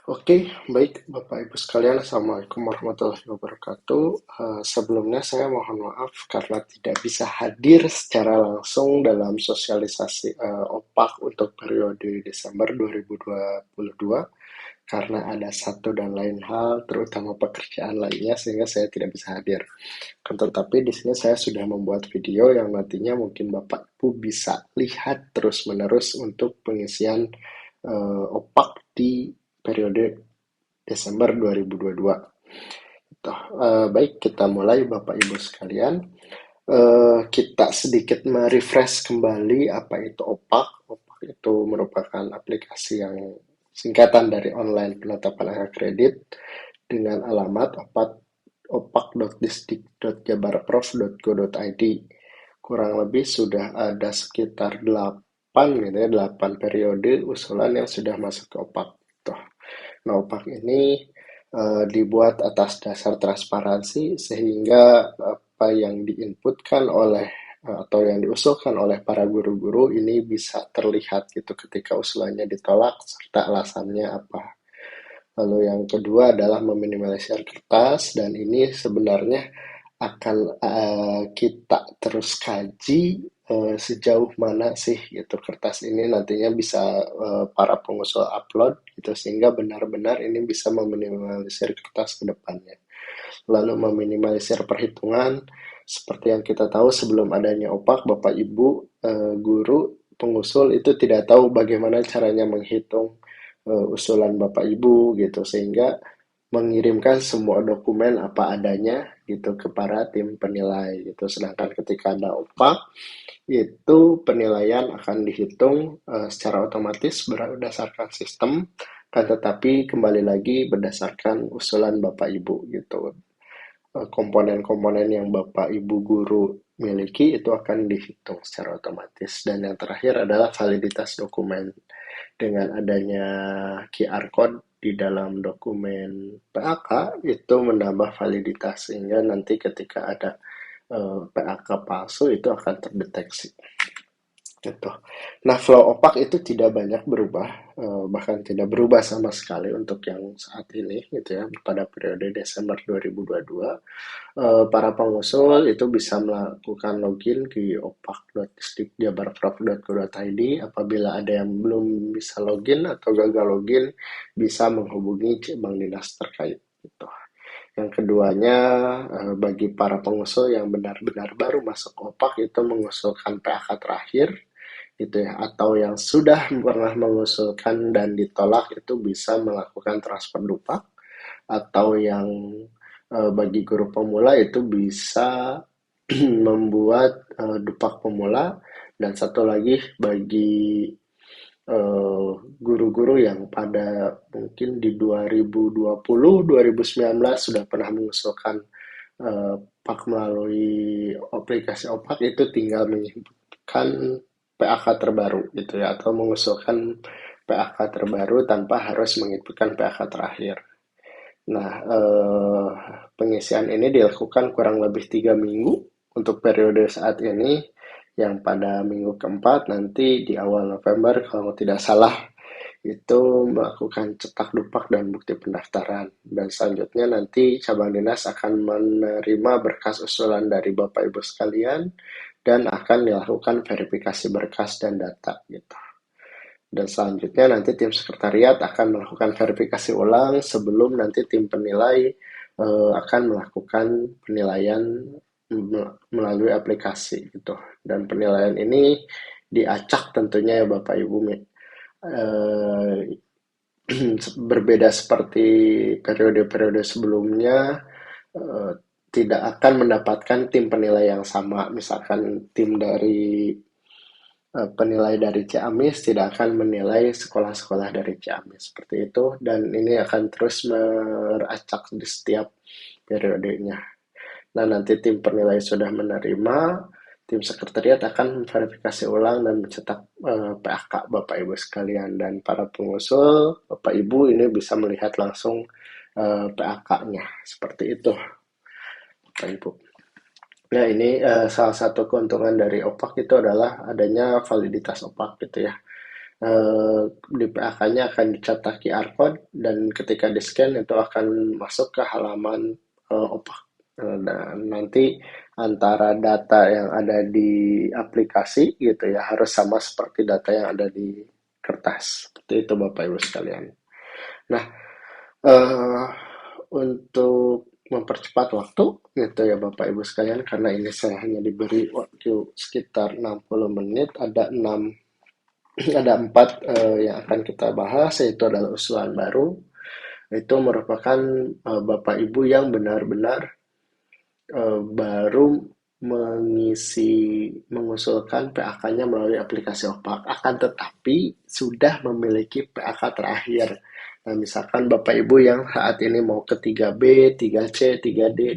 Oke, baik Bapak Ibu sekalian, Assalamualaikum warahmatullahi wabarakatuh. Sebelumnya saya mohon maaf karena tidak bisa hadir secara langsung dalam sosialisasi OPAK untuk periode Desember 2022 karena ada satu dan lain hal, terutama pekerjaan lainnya sehingga saya tidak bisa hadir. Tetapi di sini saya sudah membuat video yang nantinya mungkin Bapak Ibu bisa lihat terus-menerus untuk pengisian OPAK di periode Desember 2022. Baik, kita mulai Bapak Ibu sekalian. Kita sedikit merefresh kembali apa itu OPAK. OPAK itu merupakan aplikasi yang singkatan dari online penetapan angka kredit dengan alamat opak.disdik.jabarprof.go.id. Kurang lebih sudah ada sekitar 8 gitu ya, 8 periode usulan yang sudah masuk ke OPAK. Tuh. Nah, OPAK ini dibuat atas dasar transparansi sehingga apa yang diinputkan oleh atau yang diusulkan oleh para guru-guru ini bisa terlihat gitu ketika usulannya ditolak serta alasannya apa. Lalu yang kedua adalah meminimalisir kertas dan ini sebenarnya akan kita terus kaji sejauh mana sih gitu kertas ini nantinya bisa para pengusul upload gitu sehingga benar-benar ini bisa meminimalisir kertas ke depannya. Lalu meminimalisir perhitungan seperti yang kita tahu sebelum adanya OPAK, Bapak Ibu guru pengusul itu tidak tahu bagaimana caranya menghitung usulan Bapak Ibu gitu sehingga mengirimkan semua dokumen apa adanya gitu ke para tim penilai gitu. Sedangkan ketika ada OPAK itu penilaian akan dihitung secara otomatis berdasarkan sistem kan tetapi kembali lagi berdasarkan usulan Bapak Ibu gitu. Komponen-komponen yang Bapak Ibu guru miliki itu akan dihitung secara otomatis. Dan yang terakhir adalah validitas dokumen. Dengan adanya QR code di dalam dokumen PAK itu menambah validitas sehingga nanti ketika ada PAK palsu itu akan terdeteksi. Gitu. Nah, flow opak itu tidak banyak berubah, bahkan tidak berubah sama sekali untuk yang saat ini, gitu ya, pada periode Desember 2022. Para pengusul itu bisa melakukan login di opak.disdikjabarprof.go.id. Apabila ada yang belum bisa login atau gagal login, bisa menghubungi Bank Dinas terkait. Gitu. Yang keduanya, bagi para pengusul yang benar-benar baru masuk opak itu mengusulkan PAK terakhir gitu ya atau yang sudah pernah mengusulkan dan ditolak itu bisa melakukan transfer dupak atau yang bagi guru pemula itu bisa membuat dupak pemula dan satu lagi bagi guru-guru yang pada mungkin di 2020-2019 sudah pernah mengusulkan PAK melalui aplikasi OPAK itu tinggal menyebutkan PAK terbaru gitu ya atau mengusulkan PAK terbaru tanpa harus menginputkan PAK terakhir. Nah, pengisian ini dilakukan kurang lebih 3 minggu untuk periode saat ini yang pada minggu keempat nanti di awal November kalau tidak salah itu melakukan cetak dupak dan bukti pendaftaran. Dan selanjutnya nanti cabang dinas akan menerima berkas usulan dari Bapak Ibu sekalian dan akan dilakukan verifikasi berkas dan data gitu. Dan selanjutnya nanti tim sekretariat akan melakukan verifikasi ulang sebelum nanti tim penilai akan melakukan penilaian melalui aplikasi gitu. Dan penilaian ini diacak tentunya ya Bapak Ibu eh, berbeda seperti periode-periode sebelumnya eh, tidak akan mendapatkan tim penilai yang sama. Misalkan tim dari penilai dari Ciamis tidak akan menilai sekolah-sekolah dari Ciamis seperti itu dan ini akan terus meracak di setiap periodenya. Nah, nanti tim penilai sudah menerima, tim sekretariat akan verifikasi ulang dan mencetak PAK Bapak Ibu sekalian dan para pengusul Bapak Ibu ini bisa melihat langsung PAK-nya seperti itu Bapak Ibu. Nah, ini salah satu keuntungan dari OPAK itu adalah adanya validitas OPAK gitu ya. Di PAK-nya akan dicetak QR code dan ketika di-scan itu akan masuk ke halaman opak. Dan nanti antara data yang ada di aplikasi gitu ya harus sama seperti data yang ada di kertas. Seperti itu Bapak Ibu sekalian. Nah, eh, untuk mempercepat waktu gitu ya Bapak Ibu sekalian karena ini saya hanya diberi waktu sekitar 60 menit ada 6 ada 4 yang akan kita bahas yaitu adalah usulan baru itu merupakan Bapak Ibu yang benar-benar baru mengusulkan PAK-nya melalui aplikasi Opak akan tetapi sudah memiliki PAK terakhir. Nah, misalkan Bapak Ibu yang saat ini mau ke 3B, 3C, 3D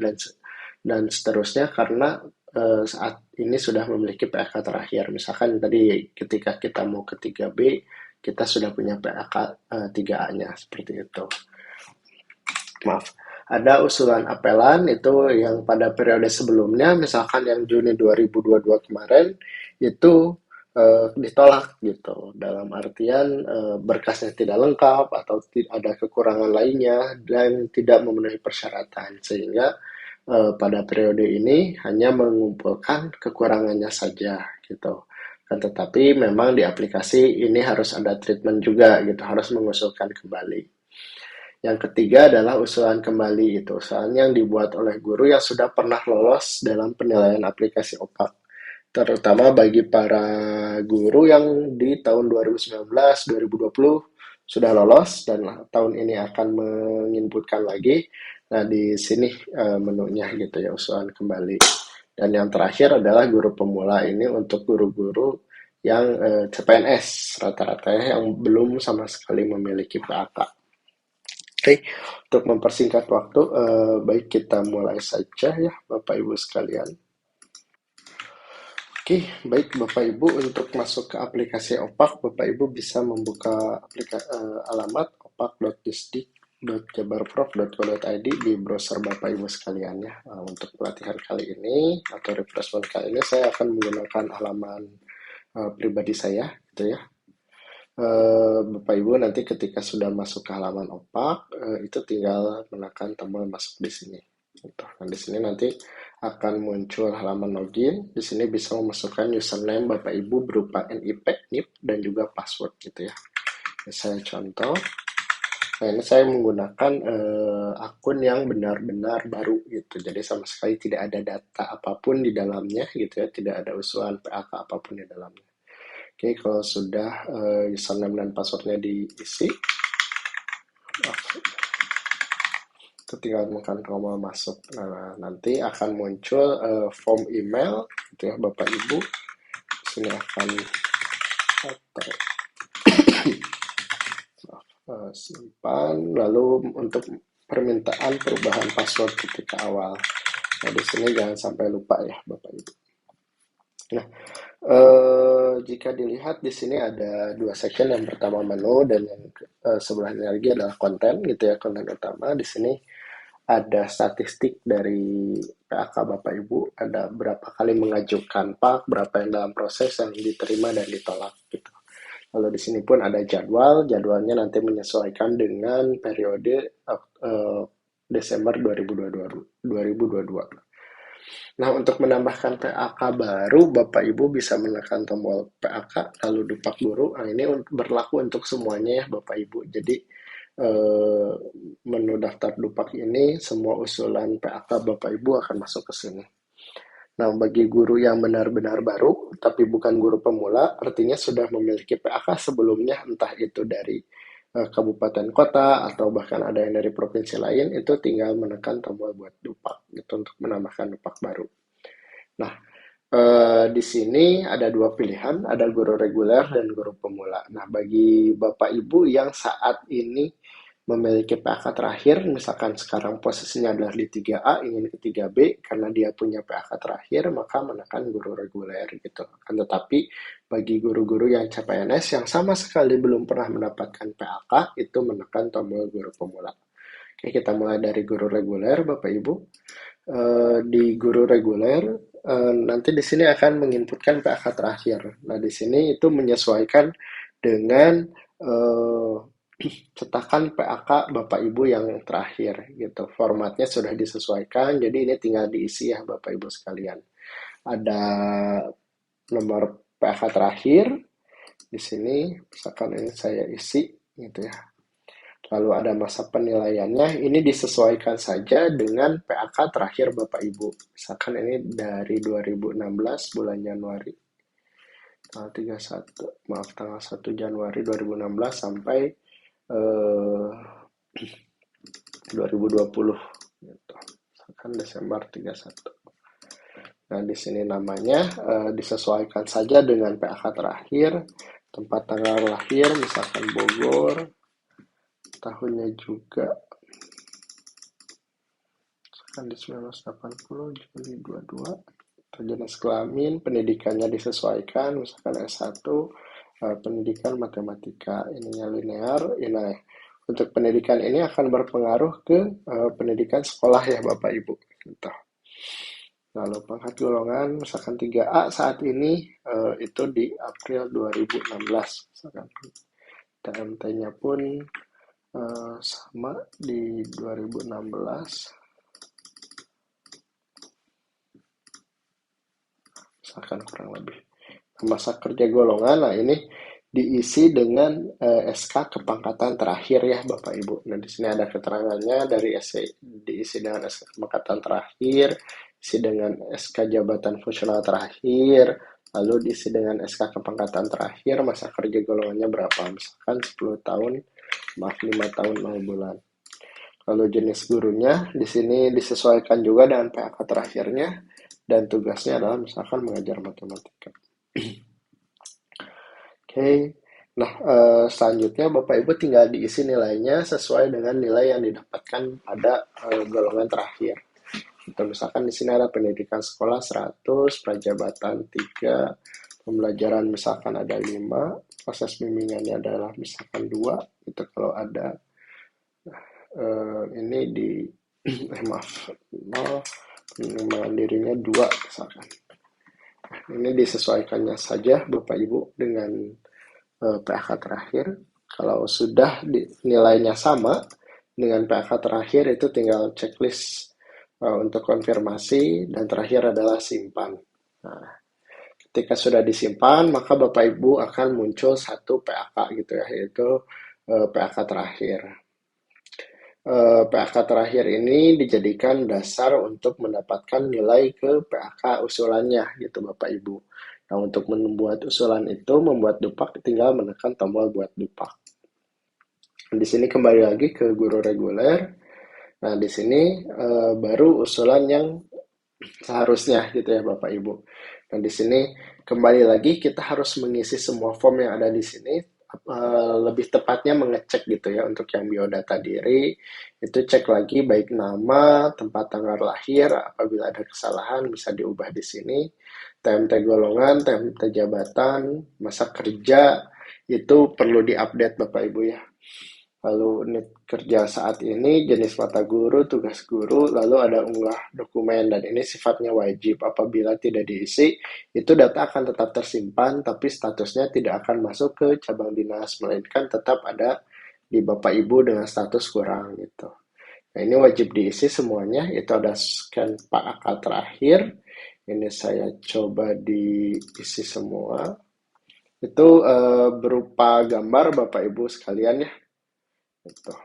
dan seterusnya karena saat ini sudah memiliki PAK terakhir. Misalkan tadi ketika kita mau ke 3B, kita sudah punya PAK 3A-nya seperti itu. Maaf. Ada usulan apelan itu yang pada periode sebelumnya, misalkan yang Juni 2022 kemarin, itu ditolak gitu. Dalam artian berkasnya tidak lengkap atau ada kekurangan lainnya dan tidak memenuhi persyaratan. Sehingga pada periode ini hanya mengumpulkan kekurangannya saja gitu. Kan tetapi memang di aplikasi ini harus ada treatment juga gitu, harus mengusulkan kembali. Yang ketiga adalah usulan kembali itu, usulan yang dibuat oleh guru yang sudah pernah lolos dalam penilaian aplikasi OPAK. Terutama bagi para guru yang di tahun 2019, 2020 sudah lolos dan tahun ini akan menginputkan lagi. Nah, di sini menunya gitu ya, usulan kembali. Dan yang terakhir adalah guru pemula ini untuk guru-guru yang CPNS rata-rata yang belum sama sekali memiliki PAK. Oke, untuk mempersingkat waktu, baik kita mulai saja ya Bapak Ibu sekalian. Oke, baik Bapak Ibu untuk masuk ke aplikasi Opak, Bapak Ibu bisa membuka alamat opak.disdik.jabarprof.go.id di browser Bapak Ibu sekalian ya. Untuk pelatihan kali ini atau refreshment kali ini saya akan menggunakan halaman pribadi saya gitu ya. Bapak Ibu nanti ketika sudah masuk ke halaman opak itu tinggal menekan tombol masuk di sini. Gitu. Nah, di sini nanti akan muncul halaman login. Di sini bisa memasukkan username Bapak Ibu berupa NIP, NIP dan juga password gitu ya. Ini saya contoh. Nah, ini saya menggunakan akun yang benar-benar baru gitu. Jadi sama sekali tidak ada data apapun di dalamnya gitu ya, tidak ada usulan PAK apapun di dalamnya. Oke, kalau sudah username dan passwordnya diisi, itu tinggal tekan tombol masuk. Nah, nanti akan muncul form email, gitu ya Bapak Ibu. Sini akan atau simpan, lalu untuk permintaan perubahan password ketika awal. Nah, di sini jangan sampai lupa ya Bapak Ibu. Nah, jika dilihat di sini ada dua section, yang pertama menu dan yang sebelahnya lagi adalah konten gitu ya, konten utama. Di sini ada statistik dari PAK Bapak Ibu, ada berapa kali mengajukan PAK, berapa yang dalam proses yang diterima dan ditolak gitu. Lalu di sini pun ada jadwalnya nanti menyesuaikan dengan periode Desember 2022. Nah, untuk menambahkan PAK baru, Bapak Ibu bisa menekan tombol PAK, lalu dupak guru. Nah, ini berlaku untuk semuanya ya, Bapak Ibu. Jadi, menu daftar dupak ini, semua usulan PAK Bapak Ibu akan masuk ke sini. Nah, bagi guru yang benar-benar baru, tapi bukan guru pemula, artinya sudah memiliki PAK sebelumnya, entah itu dari kabupaten kota atau bahkan ada yang dari provinsi lain, itu tinggal menekan tombol buat dupak gitu untuk menambahkan dupak baru. Nah, di sini ada dua pilihan, ada guru reguler dan guru pemula. Nah, bagi Bapak Ibu yang saat ini memiliki PAK terakhir, misalkan sekarang posisinya adalah di 3A, ingin ke 3B, karena dia punya PAK terakhir, maka menekan guru reguler gitu. Akan tetapi, bagi guru-guru yang CPNS yang sama sekali belum pernah mendapatkan PAK, itu menekan tombol guru pemula. Oke, kita mulai dari guru reguler, Bapak Ibu. Di guru reguler, nanti di sini akan menginputkan PAK terakhir. Nah, di sini itu menyesuaikan dengan eh, cetakan PAK Bapak Ibu yang terakhir gitu. Formatnya sudah disesuaikan, jadi ini tinggal diisi ya Bapak Ibu sekalian. Ada nomor PAK terakhir di sini, misalkan ini saya isi gitu ya. Lalu ada masa penilaiannya, ini disesuaikan saja dengan PAK terakhir Bapak Ibu. Misalkan ini dari 2016 bulan Januari, tanggal 31, maaf tanggal 1 Januari 2016 sampai eh, 2020 gitu. Misalkan Desember 31. Nah, di sini namanya disesuaikan saja dengan PAK terakhir, tempat tanggal lahir, misalkan Bogor, tahunnya juga kan di 1980 Juli 22, jenis kelamin, pendidikannya disesuaikan, misalkan S1, pendidikan matematika, ininya linear. Nah, untuk pendidikan ini akan berpengaruh ke pendidikan sekolah ya Bapak Ibu. Gitu. Lalu pangkat golongan, misalkan 3A saat ini itu di April 2016. Misalkan TMT-nya pun sama di 2016. Misalkan kurang lebih. Masa kerja golongan, nah ini diisi dengan SK kepangkatan terakhir ya Bapak Ibu. Nah di sini ada keterangannya dari diisi dengan SK kepangkatan terakhir, isi dengan SK jabatan fungsional terakhir, lalu diisi dengan SK kepangkatan terakhir, masa kerja golongannya berapa, misalkan 10 tahun, maaf 5 tahun 0 bulan. Lalu jenis gurunya di sini disesuaikan juga dengan PAK terakhirnya, dan tugasnya adalah misalkan mengajar matematika. Oke, nah selanjutnya Bapak Ibu tinggal diisi nilainya sesuai dengan nilai yang didapatkan pada golongan terakhir. Kita misalkan di sini ada pendidikan sekolah 100, prajabatan 3, pembelajaran misalkan ada 5, proses bimbingannya adalah misalkan 2, itu kalau ada ini di maaf 0, pengembangan dirinya 2 misalkan. Ini disesuaikannya saja Bapak Ibu dengan PAK terakhir. Kalau sudah nilainya sama dengan PAK terakhir, itu tinggal checklist untuk konfirmasi, dan terakhir adalah simpan. Nah, ketika sudah disimpan, maka Bapak Ibu akan muncul satu PAK gitu ya, yaitu PAK terakhir. PAK terakhir ini dijadikan dasar untuk mendapatkan nilai ke PAK usulannya gitu Bapak Ibu. Nah, untuk membuat usulan itu, membuat dupak, tinggal menekan tombol buat dupak. Di sini kembali lagi ke guru reguler. Nah, di sini baru usulan yang seharusnya gitu ya Bapak Ibu. Nah, di sini kembali lagi kita harus mengisi semua form yang ada di sini. Lebih tepatnya mengecek gitu ya untuk yang biodata diri, itu cek lagi baik nama, tempat tanggal lahir, apabila ada kesalahan bisa diubah di sini, TMT golongan, TMT jabatan, masa kerja itu perlu diupdate Bapak Ibu ya. Lalu unit kerja saat ini, jenis mata guru, tugas guru, lalu ada unggah dokumen, dan ini sifatnya wajib. Apabila tidak diisi, itu data akan tetap tersimpan, tapi statusnya tidak akan masuk ke cabang dinas, melainkan tetap ada di Bapak Ibu dengan status kurang gitu. Nah, ini wajib diisi semuanya, itu ada scan Pak Akal terakhir. Ini saya coba diisi semua. Itu berupa gambar Bapak Ibu sekalian ya. Gitu.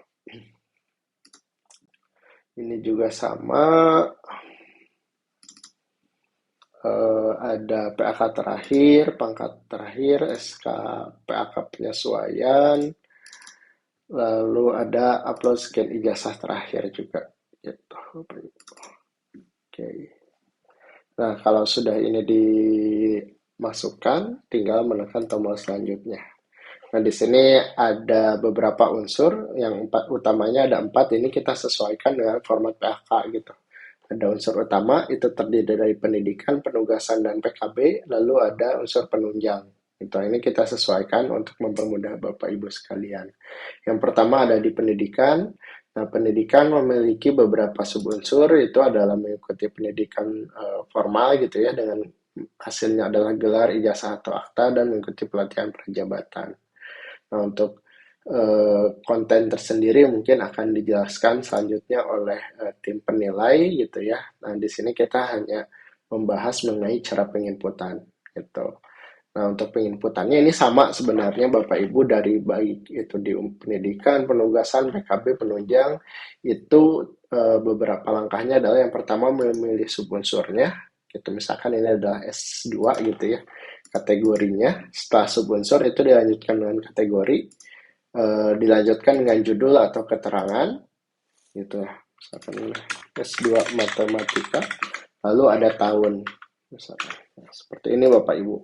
Ini juga sama, ada PAK terakhir, pangkat terakhir, SK PAK penyesuaian, lalu ada upload scan ijazah terakhir juga. Gitu. Oke. Nah, kalau sudah ini dimasukkan, tinggal menekan tombol selanjutnya. Nah, di sini ada beberapa unsur, yang utamanya ada 4, ini kita sesuaikan dengan format PAK gitu. Ada unsur utama, itu terdiri dari pendidikan, penugasan, dan PKB, lalu ada unsur penunjang. Itu ini kita sesuaikan untuk mempermudah Bapak Ibu sekalian. Yang pertama ada di pendidikan. Nah, pendidikan memiliki beberapa subunsur, itu adalah mengikuti pendidikan formal gitu ya, dengan hasilnya adalah gelar, ijazah, atau akta, dan mengikuti pelatihan prajabatan. Nah, untuk konten tersendiri mungkin akan dijelaskan selanjutnya oleh tim penilai gitu ya. Nah, di sini kita hanya membahas mengenai cara penginputan gitu. Nah, untuk penginputannya ini sama sebenarnya Bapak Ibu dari baik itu di pendidikan, penugasan, PKB, penunjang, itu beberapa langkahnya adalah yang pertama memilih subunsurnya, gitu. Misalkan ini adalah S2 gitu ya, kategorinya. Setelah subunsur itu dilanjutkan dengan kategori, dilanjutkan dengan judul atau keterangan, gitu ya. Misalkan ini S2 Matematika, lalu ada tahun, misalkan. Nah, seperti ini Bapak Ibu.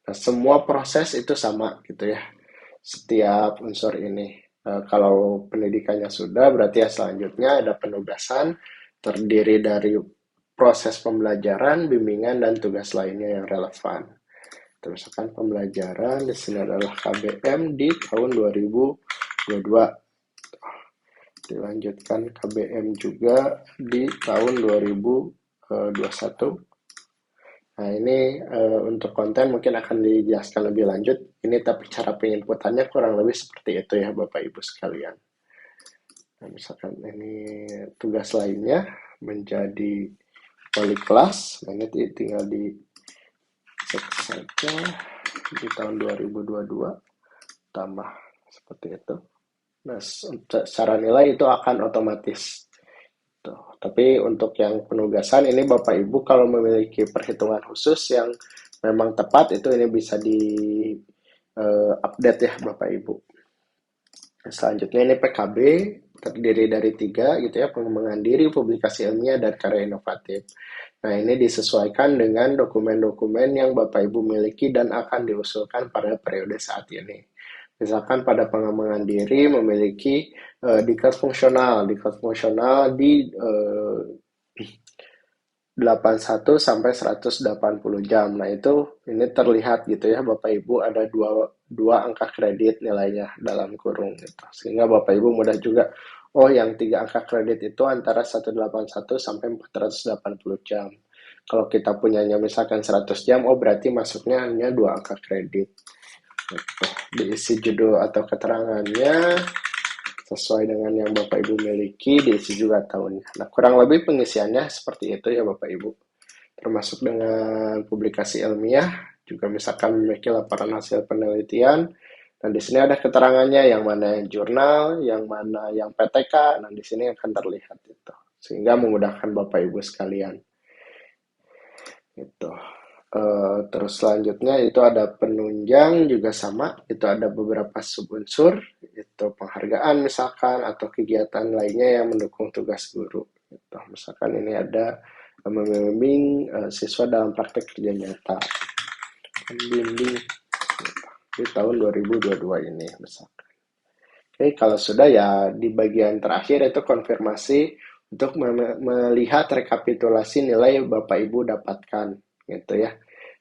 Nah, semua proses itu sama gitu ya. Setiap unsur ini. Kalau pendidikannya sudah, berarti ya selanjutnya ada penugasan terdiri dari proses pembelajaran, bimbingan, dan tugas lainnya yang relevan. Misalkan pembelajaran di sini adalah KBM di tahun 2022. Dilanjutkan KBM juga di tahun 2021. Nah, ini untuk konten mungkin akan dijelaskan lebih lanjut. Ini tapi cara penginputannya kurang lebih seperti itu ya Bapak Ibu sekalian. Nah, misalkan ini tugas lainnya menjadi wali kelas. Nah, ini tinggal di cek saja di tahun 2022 tambah seperti itu. Nah, secara nilai itu akan otomatis. Tuh. Tapi untuk yang penugasan ini Bapak Ibu kalau memiliki perhitungan khusus yang memang tepat itu ini bisa di update ya Bapak Ibu. Selanjutnya ini PKB terdiri dari 3 gitu ya, pengembangan diri, publikasi ilmiah, dan karya inovatif. Nah, ini disesuaikan dengan dokumen-dokumen yang Bapak Ibu miliki dan akan diusulkan pada periode saat ini. Misalkan pada pengembangan diri memiliki diklat fungsional di 81 sampai 180 jam. Nah, itu ini terlihat gitu ya Bapak Ibu ada dua angka kredit nilainya dalam kurung gitu. Sehingga Bapak Ibu mudah juga oh yang 3 angka kredit itu antara 181 sampai 480 jam. Kalau kita punyanya misalkan 100 jam, oh berarti masuknya hanya 2 angka kredit. Gitu. Diisi judul atau keterangannya sesuai dengan yang Bapak Ibu miliki, diisi juga tahunnya. Nah, kurang lebih pengisiannya seperti itu ya Bapak Ibu. Termasuk dengan publikasi ilmiah, juga misalkan memiliki laporan hasil penelitian, dan di sini ada keterangannya yang mana yang jurnal, yang mana yang PTK, nah di sini akan terlihat itu. Sehingga memudahkan Bapak Ibu sekalian. Itu. Terus selanjutnya itu ada penunjang juga sama, itu ada beberapa subunsur, itu penghargaan misalkan atau kegiatan lainnya yang mendukung tugas guru. Gitu. Misalkan ini ada membimbing siswa dalam praktek kerja nyata, membimbing di tahun 2022 ini misalkan. Oke, kalau sudah ya di bagian terakhir itu konfirmasi untuk melihat rekapitulasi nilai Bapak Ibu dapatkan gitu ya.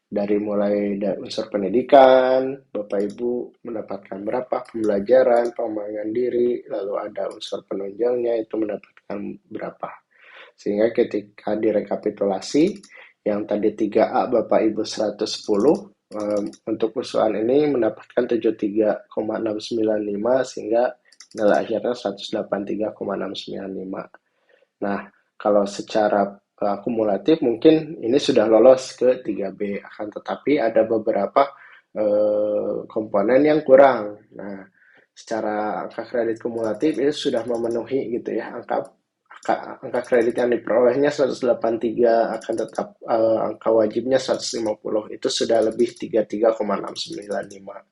Dari mulai dari unsur pendidikan, Bapak Ibu mendapatkan berapa, pembelajaran, pengembangan diri, lalu ada unsur penunjangnya itu mendapatkan berapa. Sehingga ketika direkapitulasi, yang tadi 3A Bapak Ibu 110, untuk usulan ini mendapatkan 73,695 sehingga nilai akhirnya 183,695. Nah, kalau secara akumulatif mungkin ini sudah lolos ke 3B, akan tetapi ada beberapa komponen yang kurang. Nah, secara angka kredit kumulatif itu sudah memenuhi gitu ya, angka kredit yang diperolehnya 183, akan tetap angka wajibnya 150, itu sudah lebih 33,695.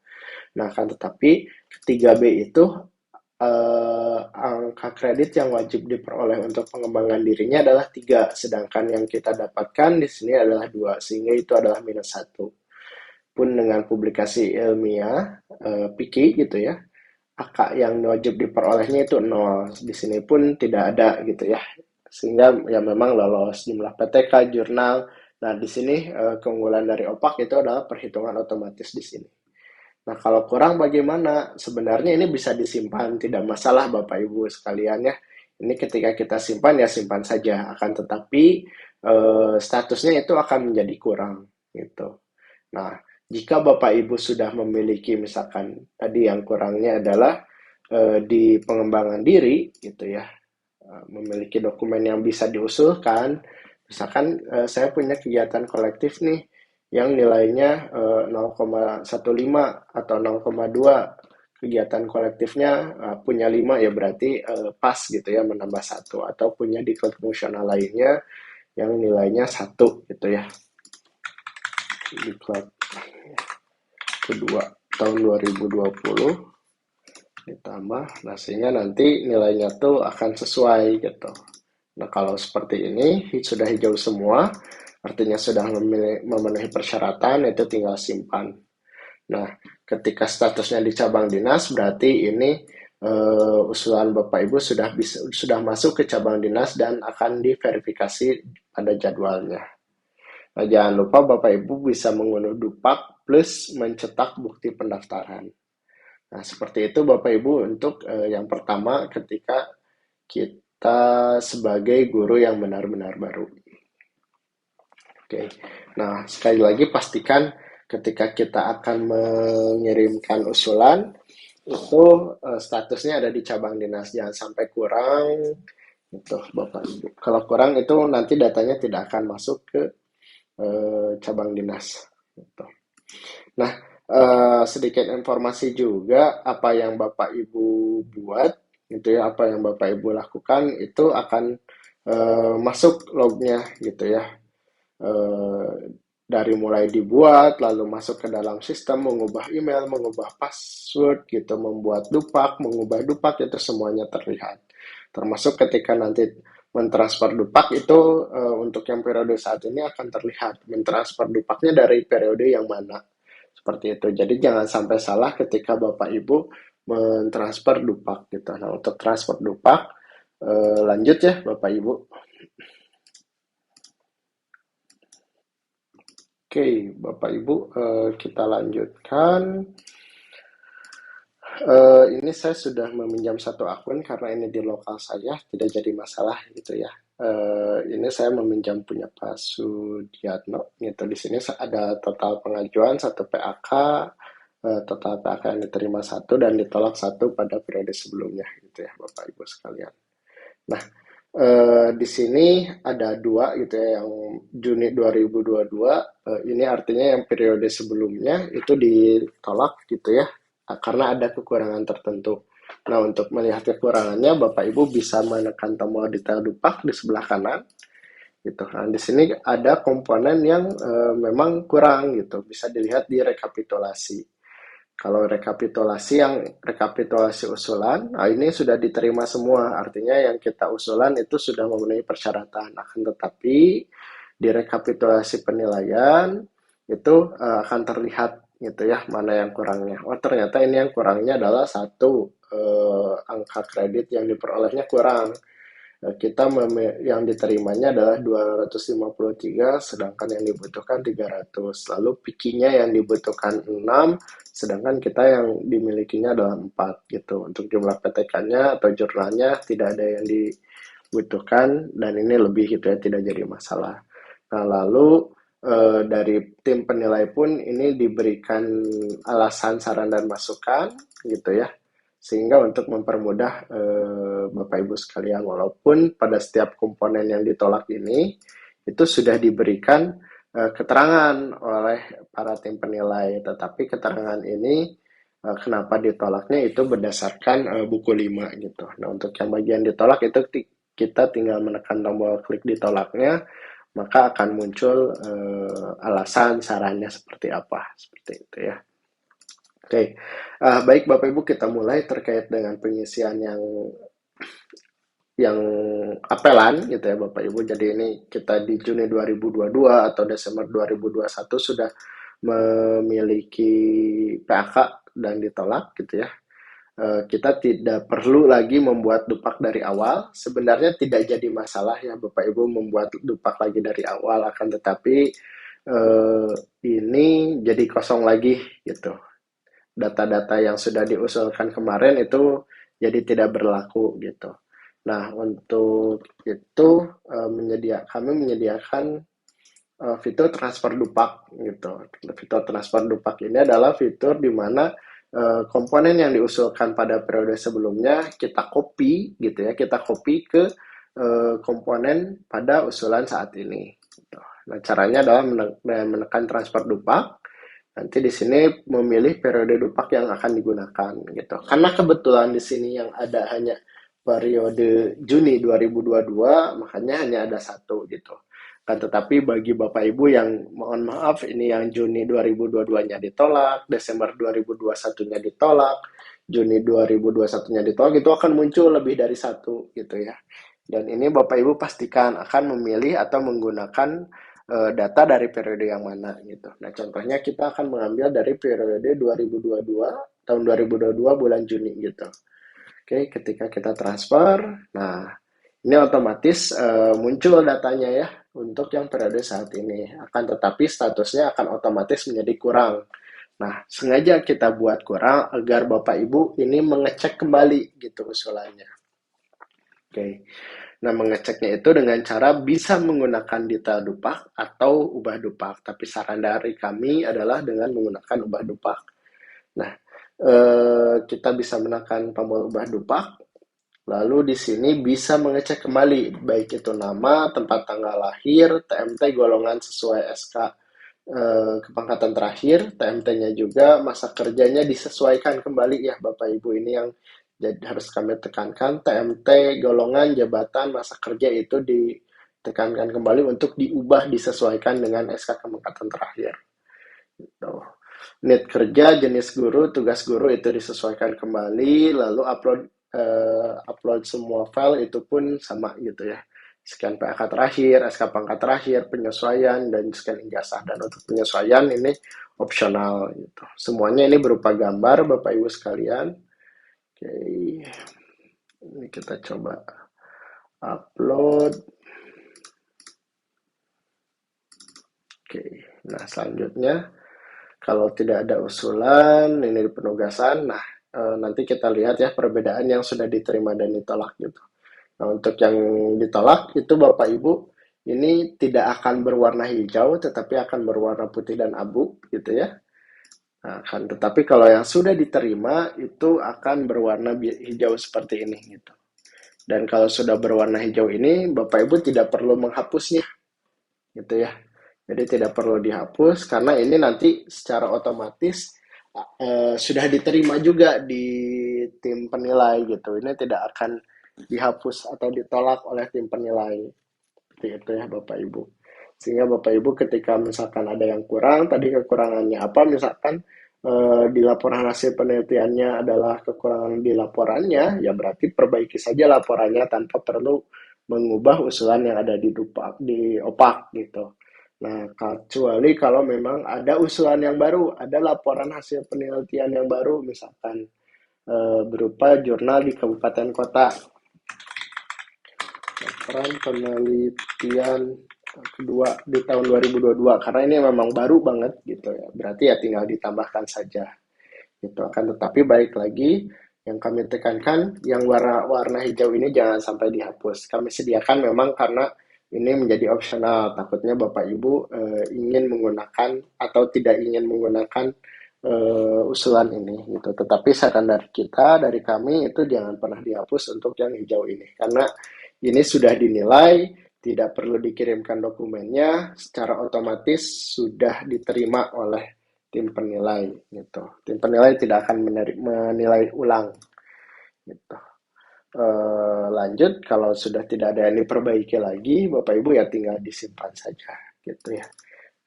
Nah, akan tetapi ketiga B itu angka kredit yang wajib diperoleh untuk pengembangan dirinya adalah 3, sedangkan yang kita dapatkan di sini adalah 2, sehingga itu adalah -1. Pun dengan publikasi ilmiah, PIKI gitu ya, angka yang wajib diperolehnya itu 0. Di sini pun tidak ada gitu ya. Sehingga ya memang lolos jumlah PTK, jurnal. Nah, di sini keunggulan dari OPAK itu adalah perhitungan otomatis di sini. Nah, kalau kurang bagaimana? Sebenarnya ini bisa disimpan, tidak masalah Bapak Ibu sekalian ya. Ini ketika kita simpan ya simpan saja, akan tetapi statusnya itu akan menjadi kurang gitu. Nah, Jika Bapak Ibu sudah memiliki misalkan tadi yang kurangnya adalah di pengembangan diri gitu ya, memiliki dokumen yang bisa diusulkan. Misalkan saya punya kegiatan kolektif nih yang nilainya 0,15 atau 0,2, kegiatan kolektifnya punya 5 ya berarti pas gitu ya menambah satu, atau punya diklat fungsional lainnya yang nilainya satu gitu ya, diklat kedua tahun 2020 ditambah, nah sehingga nanti nilainya tuh akan sesuai gitu. Nah kalau seperti ini sudah hijau semua, artinya sudah memenuhi persyaratan, itu tinggal simpan. Nah ketika statusnya di cabang dinas berarti ini usulan Bapak Ibu sudah masuk ke cabang dinas dan akan diverifikasi pada jadwalnya. Nah, jangan lupa Bapak Ibu bisa mengunduh dupak plus mencetak bukti pendaftaran. Nah, seperti itu Bapak Ibu untuk yang pertama ketika kita sebagai guru yang benar-benar baru. Oke. Nah, sekali lagi pastikan ketika kita akan mengirimkan usulan itu statusnya ada di cabang dinas, jangan sampai kurang itu Bapak Ibu. Kalau kurang itu nanti datanya tidak akan masuk ke cabang dinas. Gitu. Nah, sedikit informasi juga apa yang Bapak Ibu buat, gitu ya, apa yang Bapak Ibu lakukan itu akan masuk lognya, gitu ya. Eh, dari mulai dibuat, lalu masuk ke dalam sistem, mengubah email, mengubah password, gitu, membuat dupak, mengubah dupak, itu semuanya terlihat. Termasuk ketika nanti mentransfer dupak itu untuk yang periode saat ini akan terlihat mentransfer dupaknya dari periode yang mana. Seperti itu. Jadi jangan sampai salah ketika Bapak Ibu mentransfer dupak gitu. Nah, untuk transfer dupak lanjut ya Bapak Ibu. Oke, Bapak Ibu kita lanjutkan. Ini saya sudah meminjam satu akun karena ini di lokal saya, tidak jadi masalah gitu ya. Ini saya meminjam punya Pak Sudiatno gitu. Di sini ada total pengajuan satu PAK, total PAK yang diterima satu dan ditolak satu pada periode sebelumnya gitu ya Bapak Ibu sekalian. Nah, di sini ada dua gitu ya, yang Juni 2022, ini artinya yang periode sebelumnya itu ditolak gitu ya, karena ada kekurangan tertentu. Nah, untuk melihat kekurangannya, Bapak Ibu bisa menekan tombol detail dupak di sebelah kanan gitu. Nah, di sini ada komponen yang memang kurang gitu, bisa dilihat di rekapitulasi. Kalau rekapitulasi usulan, nah ini sudah diterima semua. Artinya yang kita usulan itu sudah memenuhi persyaratan. Akan tetapi di rekapitulasi penilaian itu akan terlihat gitu ya mana yang kurangnya. Oh ternyata ini yang kurangnya adalah satu, angka kredit yang diperolehnya kurang. Kita yang diterimanya adalah 253, sedangkan yang dibutuhkan 300. Lalu pikinya yang dibutuhkan 6, sedangkan kita yang dimilikinya adalah 4 gitu. Untuk jumlah PTK-nya atau jurnalnya tidak ada yang dibutuhkan dan ini lebih gitu ya, tidak jadi masalah. Nah, lalu dari tim penilai pun ini diberikan alasan, saran dan masukan gitu ya, sehingga untuk mempermudah Bapak Ibu sekalian, walaupun pada setiap komponen yang ditolak ini itu sudah diberikan keterangan oleh para tim penilai, tetapi keterangan ini kenapa ditolaknya itu berdasarkan buku 5 gitu. Nah, untuk yang bagian ditolak itu kita tinggal menekan tombol klik ditolaknya, maka akan muncul alasan sarannya seperti apa, seperti itu ya. Oke, baik Bapak Ibu, kita mulai terkait dengan pengisian yang apelan gitu ya Bapak Ibu. Jadi ini kita di Juni 2022 atau Desember 2021 sudah memiliki PAK dan ditolak gitu ya. Kita tidak perlu lagi membuat dupak dari awal. Sebenarnya tidak jadi masalah ya Bapak Ibu membuat dupak lagi dari awal, akan tetapi ini jadi kosong lagi gitu. Data-data yang sudah diusulkan kemarin itu jadi tidak berlaku gitu. Nah, untuk itu kami menyediakan fitur transfer dupak gitu. Fitur transfer dupak ini adalah fitur di mana komponen yang diusulkan pada periode sebelumnya kita copy gitu ya, kita copy ke komponen pada usulan saat ini. Gitu. Nah, caranya adalah menekan transfer dupak. Nanti di sini memilih periode dupak yang akan digunakan gitu. Karena kebetulan di sini yang ada hanya periode Juni 2022, makanya hanya ada satu gitu. Kan tetapi bagi Bapak Ibu yang mohon maaf ini yang Juni 2022-nya ditolak, Desember 2021-nya ditolak, Juni 2021-nya ditolak, itu akan muncul lebih dari satu gitu ya. Dan ini Bapak Ibu pastikan akan memilih atau menggunakan data dari periode yang mana gitu. Nah, contohnya kita akan mengambil dari periode 2022 tahun 2022 bulan Juni gitu. Oke, ketika kita transfer, nah ini otomatis muncul datanya ya untuk yang periode saat ini. Akan tetapi statusnya akan otomatis menjadi kurang. Nah, sengaja kita buat kurang agar Bapak Ibu ini mengecek kembali gitu usulannya. Oke. Nah, mengeceknya itu dengan cara bisa menggunakan detail dupak atau ubah dupak. Tapi saran dari kami adalah dengan menggunakan ubah dupak. Nah, kita bisa menekan tombol ubah dupak. Lalu di sini bisa mengecek kembali, baik itu nama, tempat tanggal lahir, TMT golongan sesuai SK kepangkatan terakhir, TMT-nya juga, masa kerjanya disesuaikan kembali ya Bapak Ibu. Ini yang jadi harus kami tekankan, TMT golongan jabatan masa kerja itu ditekankan kembali untuk diubah disesuaikan dengan SK kepangkatan terakhir. Gitu. Need kerja, jenis guru, tugas guru itu disesuaikan kembali, lalu upload semua file itu pun sama gitu ya. Scan PAK terakhir, SK pangkat terakhir, penyesuaian, dan scan ijazah. Dan untuk penyesuaian ini opsional gitu. Semuanya ini berupa gambar Bapak Ibu sekalian. Oke, ini kita coba upload. Oke, nah selanjutnya kalau tidak ada usulan, ini penugasan. Nah, nanti kita lihat ya perbedaan yang sudah diterima dan ditolak gitu. Nah, untuk yang ditolak itu Bapak Ibu ini tidak akan berwarna hijau, tetapi akan berwarna putih dan abu gitu ya. Nah, tetapi kalau yang sudah diterima itu akan berwarna hijau seperti ini gitu. Dan kalau sudah berwarna hijau ini, Bapak Ibu tidak perlu menghapusnya gitu ya. Jadi tidak perlu dihapus karena ini nanti secara otomatis sudah diterima juga di tim penilai gitu. Ini tidak akan dihapus atau ditolak oleh tim penilai. Seperti itu ya Bapak Ibu. Sehingga Bapak Ibu ketika misalkan ada yang kurang, tadi kekurangannya apa, misalkan di laporan hasil penelitiannya adalah kekurangan di laporannya, ya berarti perbaiki saja laporannya tanpa perlu mengubah usulan yang ada di OPAK gitu. Nah, kecuali kalau memang ada usulan yang baru, ada laporan hasil penelitian yang baru, misalkan berupa jurnal di kabupaten kota, laporan penelitian kedua di tahun 2022, karena ini memang baru banget gitu ya, berarti ya tinggal ditambahkan saja gitu. Akan tetapi baik lagi yang kami tekankan, yang warna hijau ini jangan sampai dihapus. Kami sediakan memang karena ini menjadi opsional. Takutnya Bapak Ibu ingin menggunakan atau tidak ingin menggunakan usulan ini gitu. Tetapi saran dari kita, dari kami itu jangan pernah dihapus untuk yang hijau ini. Karena ini sudah dinilai, tidak perlu dikirimkan dokumennya, secara otomatis sudah diterima oleh tim penilai gitu. Tim penilai tidak akan menilai ulang gitu. Lanjut, kalau sudah tidak ada yang diperbaiki lagi, Bapak Ibu ya tinggal disimpan saja gitu ya.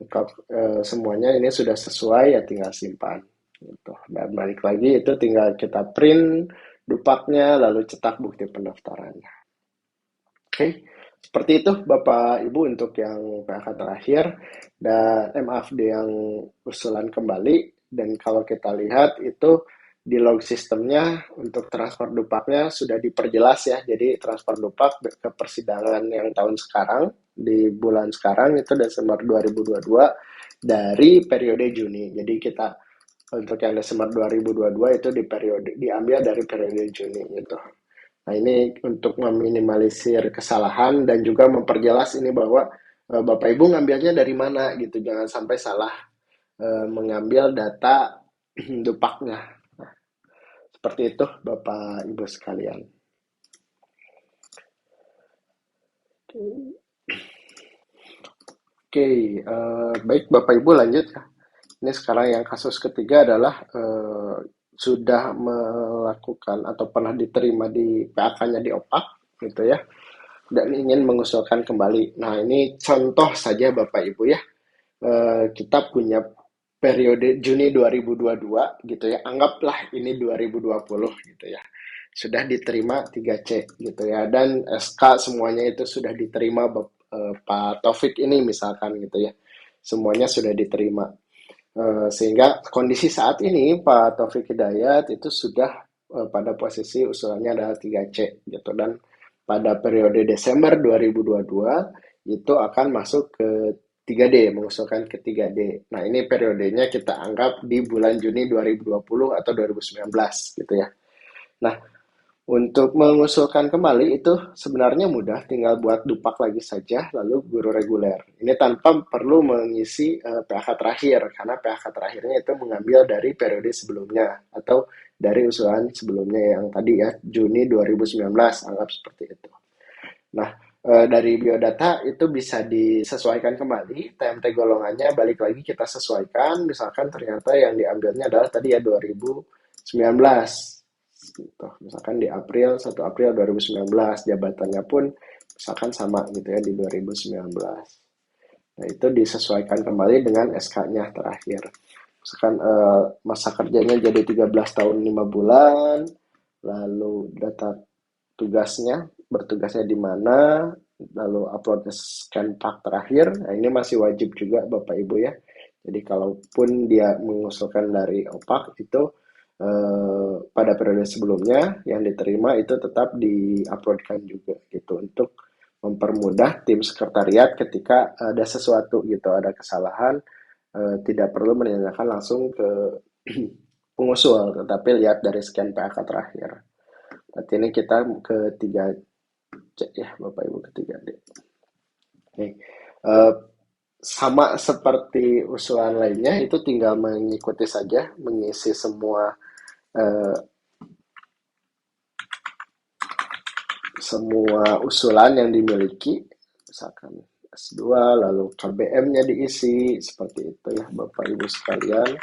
Kalau semuanya ini sudah sesuai ya tinggal simpan gitu. Dan balik lagi itu tinggal kita print dupaknya lalu cetak bukti pendaftarannya. Oke, seperti itu Bapak Ibu untuk yang PHK terakhir dan MAFD yang usulan kembali. Dan kalau kita lihat itu di log sistemnya untuk transfer dupaknya sudah diperjelas ya. Jadi transfer dupak ke persidangan yang tahun sekarang, di bulan sekarang itu Desember 2022 dari periode Juni. Jadi kita untuk yang Desember 2022 itu diambil dari periode Juni gitu. Nah, ini untuk meminimalisir kesalahan dan juga memperjelas ini bahwa Bapak Ibu ngambilnya dari mana gitu, jangan sampai salah mengambil data dupaknya. Seperti itu Bapak Ibu sekalian. Oke, baik Bapak Ibu lanjut ya. Ini sekarang yang kasus ketiga adalah sudah melakukan atau pernah diterima di PAK-nya di OPAK gitu ya, dan ingin mengusulkan kembali. Nah, ini contoh saja Bapak Ibu ya. Kita punya periode Juni 2022 gitu ya. Anggaplah ini 2020 gitu ya. Sudah diterima 3C gitu ya, dan SK semuanya itu sudah diterima Pak Taufik ini misalkan gitu ya. Semuanya sudah diterima. Sehingga kondisi saat ini Pak Taufik Hidayat itu sudah pada posisi usulannya adalah 3C gitu, dan pada periode Desember 2022 itu akan masuk ke 3D, mengusulkan ke 3D. Nah, ini periodenya kita anggap di bulan Juni 2020 atau 2019 gitu ya. Nah, untuk mengusulkan kembali itu sebenarnya mudah, tinggal buat dupak lagi saja, lalu guru reguler. Ini tanpa perlu mengisi PHK terakhir, karena PHK terakhirnya itu mengambil dari periode sebelumnya, atau dari usulan sebelumnya yang tadi ya, Juni 2019, anggap seperti itu. Nah, dari biodata itu bisa disesuaikan kembali, TMT golongannya balik lagi kita sesuaikan, misalkan ternyata yang diambilnya adalah tadi ya 2019, gitu. Misalkan di April, 1 April 2019, jabatannya pun misalkan sama gitu ya di 2019. Nah, itu disesuaikan kembali dengan SK-nya terakhir. Misalkan masa kerjanya jadi 13 tahun 5 bulan, lalu data tugasnya, bertugasnya di mana, lalu upload scan pack terakhir. Nah, ini masih wajib juga Bapak Ibu ya. Jadi kalaupun dia mengusulkan dari OPAK itu pada periode sebelumnya yang diterima itu tetap diuploadkan juga gitu, untuk mempermudah tim sekretariat ketika ada sesuatu gitu, ada kesalahan, tidak perlu menanyakan langsung ke pengusul, tetapi lihat dari scan PAK terakhir. Berarti ini kita ketiga cek ya Bapak Ibu, ketiga D. Oke. Sama seperti usulan lainnya, itu tinggal mengikuti saja, mengisi semua usulan yang dimiliki, misalkan S2, lalu KBM-nya diisi, seperti itu ya Bapak Ibu sekalian.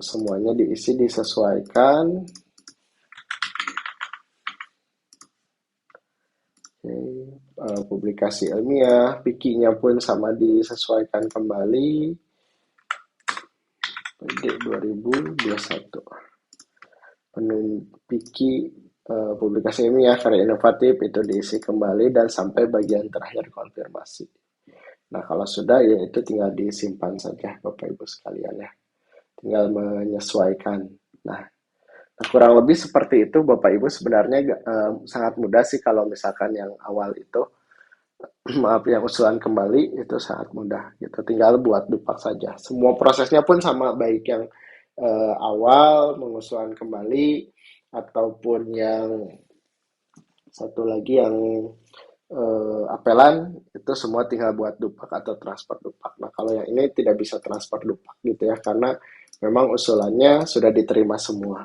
Semuanya diisi, disesuaikan. Publikasi ilmiah, PIKI-nya pun sama disesuaikan kembali. PD 2021. PIKI, publikasi ilmiah, karya inovatif itu diisi kembali dan sampai bagian terakhir konfirmasi. Nah, kalau sudah ya itu tinggal disimpan saja Bapak Ibu sekalian ya. Tinggal menyesuaikan. Nah, kurang lebih seperti itu Bapak Ibu, sebenarnya sangat mudah sih kalau misalkan yang awal itu. Maaf, yang usulan kembali itu sangat mudah gitu, tinggal buat dupak saja. Semua prosesnya pun sama, baik yang awal mengusulkan kembali ataupun yang satu lagi yang apelan, itu semua tinggal buat dupak atau transfer dupak. Nah, kalau yang ini tidak bisa transfer dupak gitu ya, karena memang usulannya sudah diterima semua.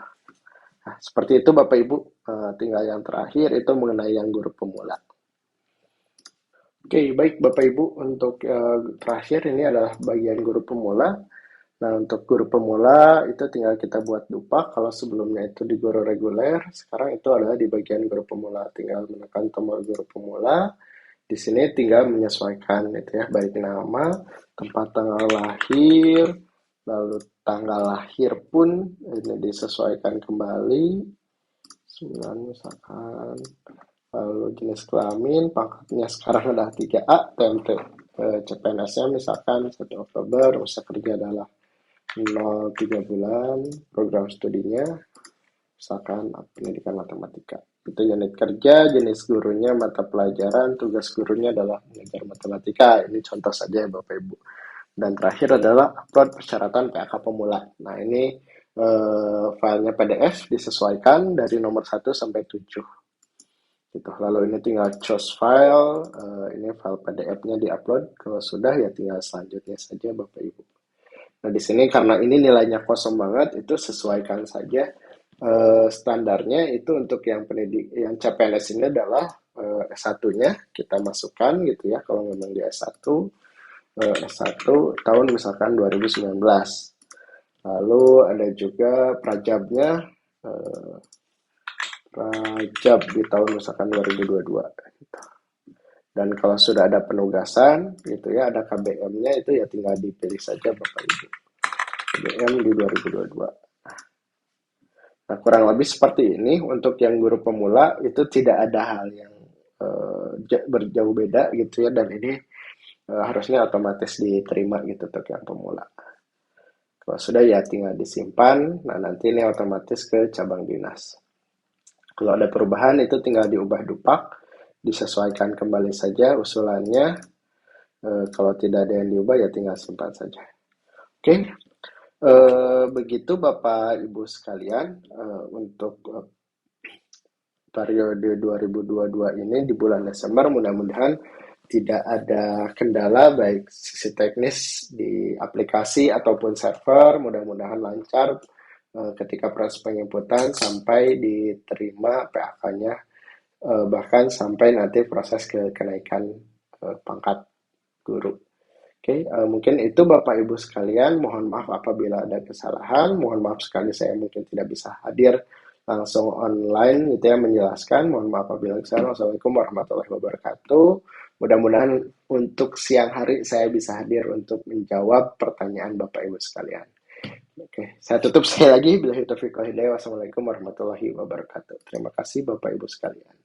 Nah, seperti itu Bapak Ibu. Tinggal yang terakhir itu mengenai yang guru pemula. Oke, baik Bapak Ibu, untuk terakhir ini adalah bagian guru pemula. Nah, untuk guru pemula itu tinggal kita buat dupak. Kalau sebelumnya itu di guru reguler, sekarang itu adalah di bagian guru pemula. Tinggal menekan tombol guru pemula. Di sini tinggal menyesuaikan itu ya, baik nama, tempat tanggal lahir, lalu tanggal lahir pun ini disesuaikan kembali. 9 misalkan. Lalu jenis kelamin, pangkatnya sekarang adalah 3A, TMT CPNS-nya misalkan 1 Oktober, masa kerja adalah 0 3 bulan, program studinya misalkan pendidikan matematika. Itu unit kerja, jenis gurunya mata pelajaran, tugas gurunya adalah mengajar matematika. Ini contoh saja ya Bapak Ibu. Dan terakhir adalah upload persyaratan PAK pemula. Nah, ini filenya PDF disesuaikan dari nomor 1 sampai 7. gitu. Lalu ini tinggal choose file, ini file PDF-nya diupload. Kalau sudah ya tinggal selanjutnya saja Bapak Ibu. Nah di sini karena ini nilainya kosong banget, itu sesuaikan saja standarnya itu untuk yang yang CPNS ini adalah S1-nya kita masukkan gitu ya. Kalau memang di S1, S1 tahun misalkan 2019. Lalu ada juga prajabnya, eh, prajab di tahun misalkan 2022 gitu. Dan kalau sudah ada penugasan gitu ya, ada KBM-nya itu ya tinggal dipilih saja Bapak Ibu. KBM di 2022. Nah, kurang lebih seperti ini untuk yang guru pemula itu tidak ada hal yang berjauh beda gitu ya, dan ini harusnya otomatis diterima gitu untuk yang pemula. Kalau sudah ya tinggal disimpan, nah nanti ini otomatis ke cabang dinas. Kalau ada perubahan itu tinggal diubah dupak, disesuaikan kembali saja usulannya. Kalau tidak ada yang diubah ya tinggal simpan saja. Oke, begitu Bapak Ibu sekalian untuk periode 2022 ini di bulan Desember, mudah-mudahan tidak ada kendala baik sisi teknis di aplikasi ataupun server, mudah-mudahan lancar ketika proses penginputan sampai diterima PAK-nya, bahkan sampai nanti proses ke kenaikan pangkat guru. Oke, mungkin itu Bapak Ibu sekalian. Mohon maaf apabila ada kesalahan. Mohon maaf sekali saya mungkin tidak bisa hadir langsung online gitu ya menjelaskan. Mohon maaf apabila kesalahan. Wassalamualaikum warahmatullahi wabarakatuh. Mudah-mudahan untuk siang hari saya bisa hadir untuk menjawab pertanyaan Bapak Ibu sekalian. Oke, saya tutup sekali lagi. Billahi taufiq wal hidayah. Wassalamualaikum warahmatullahi wabarakatuh. Terima kasih Bapak Ibu sekalian.